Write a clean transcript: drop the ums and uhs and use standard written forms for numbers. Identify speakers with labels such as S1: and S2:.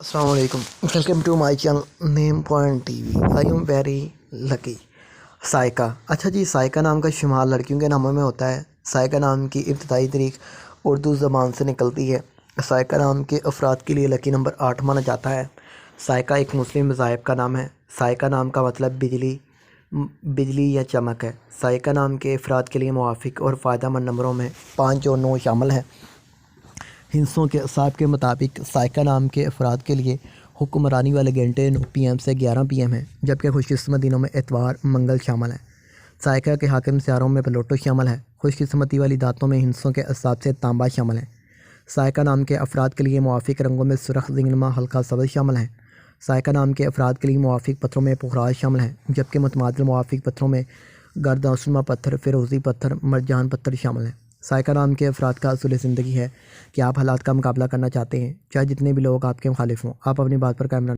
S1: السلام علیکم. Welcome to my channel name point T V. I am very lucky. Saika. اچھا جی، سائیکہ نام کا شمار لڑکیوں کے ناموں میں ہوتا ہے. سائیکہ نام کی ابتدائی تاریخ اردو زبان سے نکلتی ہے. سائیکہ نام کے افراد کے لیے لکی نمبر 8 مانا جاتا ہے. سائیکہ ایک مسلم مذاہب کا نام ہے. سائیکہ نام کا مطلب بجلی یا چمک ہے. سائیکہ نام کے افراد کے لیے موافق اور فائدہ مند نمبروں میں 5 اور 9 شامل ہیں. ہندسوں کے اعصاب کے مطابق سائیکہ نام کے افراد کے لیے حکمرانی والے گھنٹے 9 PM سے 11 PM ہیں، جبکہ خوش قسمت دنوں میں اتوار، منگل شامل ہیں. سائیکہ کے حاکم سیاروں میں پلوٹو شامل ہے. خوش قسمتی والی دھاتوں میں ہندسوں کے اعصاب سے تانبا شامل ہے. سائیکہ نام کے افراد کے لیے موافق رنگوں میں سرخ، زینما، ہلکا سبز شامل ہیں. سائیکہ نام کے افراد کے لیے موافق پتھروں میں پخراج شامل ہیں، جبکہ متبادل موافق پتھروں میں گردانسنما پتھر، فیروزی پتھر، مرجان پتھر شامل ہیں. سائیکہ نام کے افراد کا اصول زندگی ہے کہ آپ حالات کا مقابلہ کرنا چاہتے ہیں، چاہے جتنے بھی لوگ آپ کے مخالف ہوں. آپ اپنی بات پر قائم رہنا